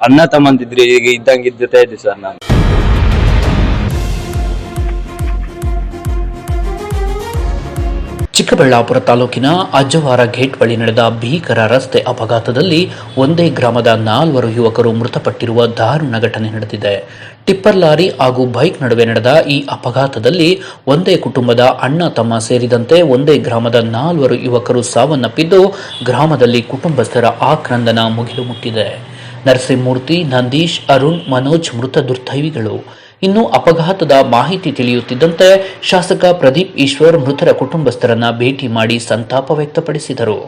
ಅಣ್ಣ ತಮ್ಮಂದಿದ್ರೆ ಈಗ ಇದ್ದಂಗೆ ಜೊತೆ ಇದೆ ಸರ್ ನಾನು. ಚಿಕ್ಕಬಳ್ಳಾಪುರ ತಾಲೂಕಿನ ಅಜ್ಜವಾರ ಗೇಟ್ ಬಳಿ ನಡೆದ ಭೀಕರ ರಸ್ತೆ ಅಪಘಾತದಲ್ಲಿ ಒಂದೇ ಗ್ರಾಮದ 4 ಯುವಕರು ಮೃತಪಟ್ಟಿರುವ ದಾರುಣ ಘಟನೆ ನಡೆದಿದೆ. ಟಿಪ್ಪರ್ ಲಾರಿ ಹಾಗೂ ಬೈಕ್ ನಡುವೆ ನಡೆದ ಈ ಅಪಘಾತದಲ್ಲಿ ಒಂದೇ ಕುಟುಂಬದ ಅಣ್ಣ ತಮ್ಮ ಸೇರಿದಂತೆ ಒಂದೇ ಗ್ರಾಮದ 4 ಯುವಕರು ಸಾವನ್ನಪ್ಪಿದ್ದು, ಗ್ರಾಮದಲ್ಲಿ ಕುಟುಂಬಸ್ಥರ ಆಕ್ರಂದನ ಮುಗಿಲು ಮುಟ್ಟಿದೆ. ನರಸಿಂಹಮೂರ್ತಿ, ನಂದೀಶ್, ಅರುಣ್, ಮನೋಜ್ ಮೃತ ದುರ್ದೈವಿಗಳು. ಇನ್ನು ಅಪಘಾತದ ಮಾಹಿತಿ ತಿಳಿಯುತ್ತಿದ್ದಂತೆ ಶಾಸಕ ಪ್ರದೀಪ್ ಈಶ್ವರ್ ಮೃತರ ಕುಟುಂಬಸ್ಥರನ್ನ ಭೇಟಿ ಮಾಡಿ ಸಂತಾಪ ವ್ಯಕ್ತಪಡಿಸಿದರು.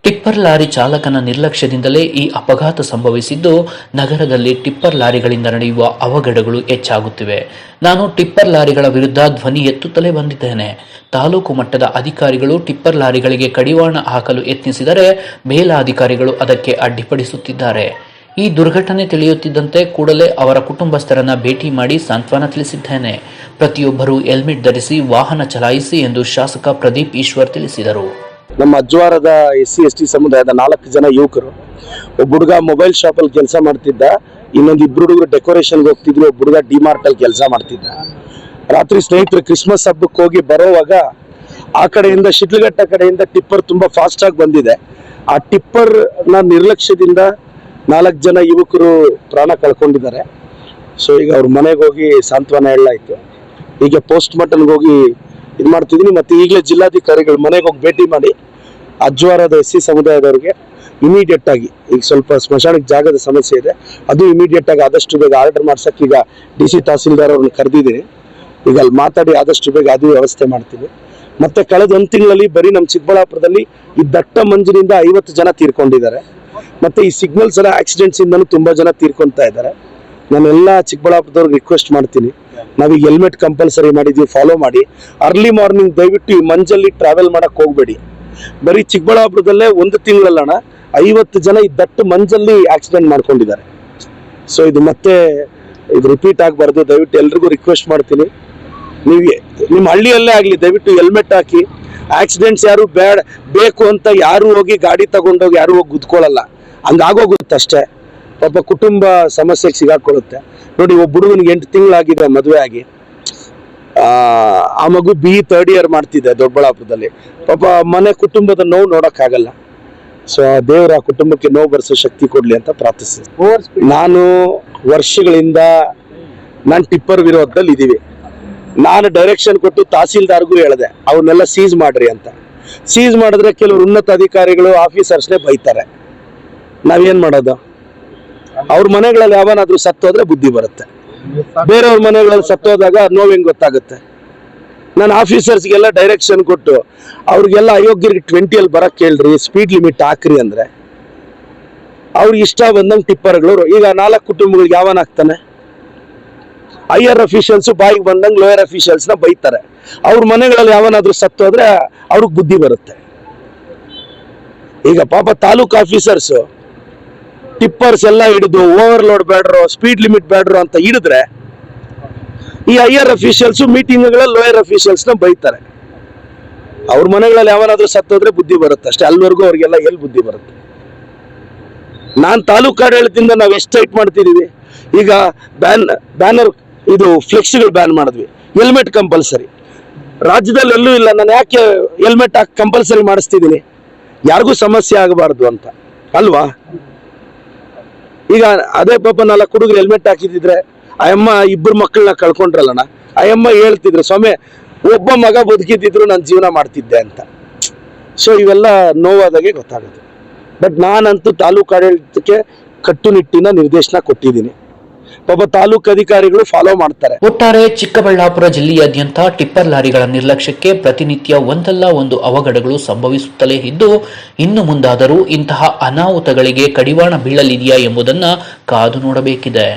ಟಿಪ್ಪರ್ ಲಾರಿ ಚಾಲಕನ ನಿರ್ಲಕ್ಷ್ಯದಿಂದಲೇ ಈ ಅಪಘಾತ ಸಂಭವಿಸಿದ್ದು, ನಗರದಲ್ಲಿ ಟಿಪ್ಪರ್ ಲಾರಿಗಳಿಂದ ನಡೆಯುವ ಅವಘಡಗಳು ಹೆಚ್ಚಾಗುತ್ತಿವೆ. ನಾನು ಟಿಪ್ಪರ್ ಲಾರಿಗಳ ವಿರುದ್ಧ ಧ್ವನಿ ಎತ್ತುತ್ತಲೇ ಬಂದಿದ್ದೇನೆ. ತಾಲೂಕು ಮಟ್ಟದ ಅಧಿಕಾರಿಗಳು ಟಿಪ್ಪರ್ ಲಾರಿಗಳಿಗೆ ಕಡಿವಾಣ ಹಾಕಲು ಯತ್ನಿಸಿದರೆ ಮೇಲಾಧಿಕಾರಿಗಳು ಅದಕ್ಕೆ ಅಡ್ಡಿಪಡಿಸುತ್ತಿದ್ದಾರೆ. ಈ ದುರ್ಘಟನೆ ತಿಳಿಯುತ್ತಿದ್ದಂತೆ ಕೂಡಲೇ ಅವರ ಕುಟುಂಬಸ್ಥರನ್ನ ಭೇಟಿ ಮಾಡಿ ಸಾಂತ್ವನ ತಿಳಿಸಿದ್ದೇನೆ. ಪ್ರತಿಯೊಬ್ಬರೂ ಹೆಲ್ಮೆಟ್ ಧರಿಸಿ ವಾಹನ ಚಲಾಯಿಸಿ ಎಂದು ಶಾಸಕ ಪ್ರದೀಪ್ ಈಶ್ವರ್ ತಿಳಿಸಿದರು. ನಮ್ಮ ಅಜ್ವಾರದ SC/ST ಸಮುದಾಯದ 4 ಜನ ಯುವಕರು, ಒಬ್ಬ ಹುಡುಗ ಮೊಬೈಲ್ ಶಾಪ್ ಅಲ್ಲಿ ಕೆಲಸ ಮಾಡ್ತಿದ್ದ, ಇನ್ನೊಂದು 2 ಹುಡುಗರು ಡೆಕೋರೇಷನ್ಗೆ ಹೋಗ್ತಿದ್ರು, ಒಬ್ಬ ಹುಡುಗ ಡಿಮಾರ್ಟ್ ಅಲ್ಲಿ ಕೆಲಸ ಮಾಡ್ತಿದ್ದ. ರಾತ್ರಿ ಸ್ನೇಹಿತರು ಕ್ರಿಸ್ಮಸ್ ಹಬ್ಬಕ್ಕೆ ಹೋಗಿ ಬರೋವಾಗ ಆ ಕಡೆಯಿಂದ ಶಿಡ್ಲಘಟ್ಟ ಕಡೆಯಿಂದ ಟಿಪ್ಪರ್ ತುಂಬಾ ಫಾಸ್ಟ್ ಆಗಿ ಬಂದಿದೆ. ಆ ಟಿಪ್ಪರ್ ನ ನಿರ್ಲಕ್ಷ್ಯದಿಂದ 4 ಜನ ಯುವಕರು ಪ್ರಾಣ ಕಳ್ಕೊಂಡಿದ್ದಾರೆ. ಸೊ ಈಗ ಅವ್ರ ಮನೆಗೆ ಹೋಗಿ ಸಾಂತ್ವನ ಹೇಳಲಾಯ್ತು. ಈಗ ಪೋಸ್ಟ್ ಮಾರ್ಟಮ್ಗೆ ಹೋಗಿ ಇದು ಮಾಡ್ತಿದ್ದೀನಿ. ಮತ್ತೆ ಈಗಲೇ ಜಿಲ್ಲಾಧಿಕಾರಿಗಳು ಮನೆಗೆ ಹೋಗಿ ಭೇಟಿ ಮಾಡಿ ಅಜ್ವಾರದ SC ಸಮುದಾಯದವ್ರಿಗೆ ಇಮಿಡಿಯೇಟ್ ಆಗಿ, ಈಗ ಸ್ವಲ್ಪ ಸ್ಮಶಾನಕ್ಕೆ ಜಾಗದ ಸಮಸ್ಯೆ ಇದೆ, ಅದು ಇಮಿಡಿಯೇಟ್ ಆಗಿ ಆದಷ್ಟು ಬೇಗ ಆರ್ಡರ್ ಮಾಡ್ಸಕ್ಕೆ ಈಗ DC ತಹಸೀಲ್ದಾರ್ ಅವ್ರನ್ನ ಕರೆದಿದ್ದೀನಿ. ಈಗ ಅಲ್ಲಿ ಮಾತಾಡಿ ಆದಷ್ಟು ಬೇಗ ಅದು ವ್ಯವಸ್ಥೆ ಮಾಡ್ತೀವಿ. ಮತ್ತೆ ಕಳೆದ 1 ತಿಂಗಳಲ್ಲಿ ಬರೀ ನಮ್ಮ ಚಿಕ್ಕಬಳ್ಳಾಪುರದಲ್ಲಿ ಈ ದಟ್ಟ ಮಂಜಿನಿಂದ 50 ಜನ ತೀರ್ಕೊಂಡಿದ್ದಾರೆ. ಮತ್ತೆ ಈ ಸಿಗ್ನಲ್ಸ್ ಎಲ್ಲ ಆಕ್ಸಿಡೆಂಟ್ಸ್ ಇಂದನೂ ತುಂಬಾ ಜನ ತೀರ್ಕೊಂತಾ ಇದ್ದಾರೆ. ನಾನೆಲ್ಲ ಚಿಕ್ಕಬಳ್ಳಾಪುರದವ್ರಿಗೆ ರಿಕ್ವೆಸ್ಟ್ ಮಾಡ್ತೀನಿ, ನಾವೀಗ ಹೆಲ್ಮೆಟ್ ಕಂಪಲ್ಸರಿ ಮಾಡಿದ್ವಿ, ಫಾಲೋ ಮಾಡಿ. ಅರ್ಲಿ ಮಾರ್ನಿಂಗ್ ದಯವಿಟ್ಟು ಈ ಮಂಜಲ್ಲಿ ಟ್ರಾವೆಲ್ ಮಾಡಕ್ ಹೋಗ್ಬೇಡಿ. ಬರೀ ಚಿಕ್ಕಬಳ್ಳಾಪುರದಲ್ಲೇ 1 ತಿಂಗಳಲ್ಲಣ 50 ಜನ ಈ ದಟ್ಟ ಮಂಜಲ್ಲಿ ಆಕ್ಸಿಡೆಂಟ್ ಮಾಡ್ಕೊಂಡಿದ್ದಾರೆ. ಸೊ ಇದು ಮತ್ತೆ ಇದು ರಿಪೀಟ್ ಆಗಬಾರ್ದು. ದಯವಿಟ್ಟು ಎಲ್ರಿಗೂ ರಿಕ್ವೆಸ್ಟ್ ಮಾಡ್ತೀನಿ, ನೀವು ನಿಮ್ಮ ಹಳ್ಳಿಯಲ್ಲೇ ಆಗಲಿ ದಯವಿಟ್ಟು ಹೆಲ್ಮೆಟ್ ಹಾಕಿ. ಆಕ್ಸಿಡೆಂಟ್ಸ್ ಯಾರು ಬೇಕು ಅಂತ ಯಾರು ಹೋಗಿ ಗಾಡಿ ತಗೊಂಡೋಗಿ ಯಾರು ಹೋಗಿ ಗುದ್ಕೊಳ್ಳಲ್ಲ, ಹಂಗಾಗೋಗುತ್ತೆ ಅಷ್ಟೇ. ಪಾಪ ಕುಟುಂಬ ಸಮಸ್ಯೆಗೆ ಸಿಗಾಕೊಳ್ಳುತ್ತೆ. ನೋಡಿ, ಒಬ್ಬ ಹುಡುಗನಿಗೆ 8 ತಿಂಗಳಾಗಿದೆ ಮದುವೆ ಆಗಿ, ಆ ಮಗು BE 3rd ಇಯರ್ ಮಾಡ್ತಿದ್ದೆ ದೊಡ್ಡಬಳ್ಳಾಪುರದಲ್ಲಿ. ಪಾಪ ಮನೆ ಕುಟುಂಬದ ನೋವು ನೋಡಕ್ಕಾಗಲ್ಲ. ಸೊ ದೇವರ ಕುಟುಂಬಕ್ಕೆ ನೋವು ಬರೆಸೋ ಶಕ್ತಿ ಕೊಡ್ಲಿ ಅಂತ ಪ್ರಾರ್ಥಿಸ್ತೀನಿ. ನಾನು ವರ್ಷಗಳಿಂದ ಟಿಪ್ಪರ್ ವಿರೋಧದಲ್ಲಿ ಇದ್ದೀವಿ. ನಾನು ಡೈರೆಕ್ಷನ್ ಕೊಟ್ಟು ತಹಸೀಲ್ದಾರ್ಗೂ ಹೇಳಿದೆ, ಅವನ್ನೆಲ್ಲ ಸೀಸ್ ಮಾಡ್ರಿ ಅಂತ. ಸೀಸ್ ಮಾಡಿದ್ರೆ ಕೆಲವರು ಉನ್ನತ ಅಧಿಕಾರಿಗಳು ಆಫೀಸರ್ಸ್ನೇ ಬೈತಾರೆ. ನಾವೇನ್ ಮಾಡೋದು? ಅವ್ರ ಮನೆಗಳಲ್ಲಿ ಯಾವನಾದ್ರೂ ಸತ್ತೋದ್ರೆ ಬುದ್ಧಿ ಬರುತ್ತೆ, ಬೇರೆಯವ್ರ ಮನೆಗಳಲ್ಲಿ ಸತ್ತೋದಾಗ ನೋವು ಹೆಂಗ್ ಗೊತ್ತಾಗುತ್ತೆ? ನಾನು ಆಫೀಸರ್ಸ್ಗೆಲ್ಲ ಡೈರೆಕ್ಷನ್ ಕೊಟ್ಟು ಅವ್ರಿಗೆಲ್ಲ ಅಯೋಗ್ಯರಿಗೆ 20 ಬರಕ್ ಹೇಳ್ರಿ, ಸ್ಪೀಡ್ ಲಿಮಿಟ್ ಹಾಕ್ರಿ ಅಂದ್ರೆ ಅವ್ರಿಗೆ ಇಷ್ಟ ಬಂದಂಗೆ ಟಿಪ್ಪರ್ಗಳು. ಈಗ 4 ಕುಟುಂಬಗಳಿಗೆ ಯಾವನ್ ಆಗ್ತಾನೆ? ಹೈಯರ್ ಅಫಿಷಿಯಲ್ಸ್ ಬಾಯಿಗೆ ಬಂದಂಗೆ ಲೋಯರ್ ಅಫಿಷಿಯಲ್ಸ್ ನ ಬೈತಾರೆ. ಅವ್ರ ಮನೆಗಳಲ್ಲಿ ಯಾವನಾದ್ರೂ ಸತ್ತೋದ್ರೆ ಅವ್ರಿಗೆ ಬುದ್ಧಿ ಬರುತ್ತೆ. ಈಗ ಪಾಪ ತಾಲೂಕು ಆಫೀಸರ್ಸ್ ಟಿಪ್ಪರ್ಸ್ ಎಲ್ಲ ಹಿಡಿದು ಓವರ್ಲೋಡ್ ಬೇಡ್ರೋ, ಸ್ಪೀಡ್ ಲಿಮಿಟ್ ಬೇಡ್ರೋ ಅಂತ ಹಿಡಿದ್ರೆ ಈ ಹೈಯರ್ ಅಫಿಷಿಯಲ್ಸ್ ಮೀಟಿಂಗ್ಗಳಲ್ಲಿ ಲೋಯರ್ ಅಫಿಷಿಯಲ್ಸ್ ನ ಬೈತಾರೆ. ಅವ್ರ ಮನೆಗಳಲ್ಲಿ ಯಾವನಾದ್ರೂ ಸತ್ತೋದ್ರೆ ಬುದ್ಧಿ ಬರುತ್ತೆ ಅಷ್ಟೇ. ಅಲ್ಲಿವರೆಗೂ ಅವ್ರಿಗೆಲ್ಲ ಎಲ್ಲಿ ಬುದ್ಧಿ ಬರುತ್ತೆ? ನಾನ್ ತಾಲೂಕು ಆಡಳಿತದಿಂದ ನಾವು ಎಷ್ಟು ಟೈಟ್ ಮಾಡ್ತಿದೀವಿ. ಈಗ ಬ್ಯಾನರ್ ಇದು ಫ್ಲೆಕ್ಸ್ಗಳು ಬ್ಯಾನ್ ಮಾಡಿದ್ವಿ, ಹೆಲ್ಮೆಟ್ ಕಂಪಲ್ಸರಿ. ರಾಜ್ಯದಲ್ಲಿ ಎಲ್ಲೂ ಇಲ್ಲ. ನಾನು ಯಾಕೆ ಹೆಲ್ಮೆಟ್ ಹಾಕಿ ಕಂಪಲ್ಸರಿ ಮಾಡಿಸ್ತಿದ್ದೀನಿ? ಯಾರಿಗೂ ಸಮಸ್ಯೆ ಆಗಬಾರ್ದು ಅಂತ ಅಲ್ವಾ? ಈಗ ಅದೇ ಪಾಪ 4 ಹುಡುಗರು ಹೆಲ್ಮೆಟ್ ಹಾಕಿದ್ರೆ ಅಯ್ಯಮ್ಮ 2 ಮಕ್ಕಳನ್ನ ಕಳ್ಕೊಂಡ್ರಲ್ಲಣ್ಣ, ಅಯ್ಯಮ್ಮ ಹೇಳ್ತಿದ್ರು, ಸ್ವಾಮಿ ಒಬ್ಬ ಮಗ ಬದುಕಿದ್ರು ನಾನು ಜೀವನ ಮಾಡ್ತಿದ್ದೆ ಅಂತ. ಸೊ ಇವೆಲ್ಲ ನೋವಾದಾಗೆ ಗೊತ್ತಾಗುತ್ತೆ. ಬಟ್ ನಾನಂತೂ ತಾಲೂಕು ಆಡಳಿತಕ್ಕೆ ಕಟ್ಟುನಿಟ್ಟಿನ ನಿರ್ದೇಶನ ಕೊಟ್ಟಿದ್ದೀನಿ. ಪಾಪ ತಾಲೂಕು ಅಧಿಕಾರಿಗಳು ಫಾಲೋ ಮಾಡ್ತಾರೆ. ಒಟ್ಟಾರೆ ಚಿಕ್ಕಬಳ್ಳಾಪುರ ಜಿಲ್ಲೆಯಾದ್ಯಂತ ಟಿಪ್ಪರ್ ಲಾರಿಗಳ ನಿರ್ಲಕ್ಷ್ಯಕ್ಕೆ ಪ್ರತಿನಿತ್ಯ ಒಂದಲ್ಲ ಒಂದು ಅವಘಡಗಳು ಸಂಭವಿಸುತ್ತಲೇ ಇದ್ದು, ಇನ್ನು ಮುಂದಾದರೂ ಇಂತಹ ಅನಾಹುತಗಳಿಗೆ ಕಡಿವಾಣ ಬೀಳಲಿದೆಯಾ ಎಂಬುದನ್ನು ಕಾದು ನೋಡಬೇಕಿದೆ.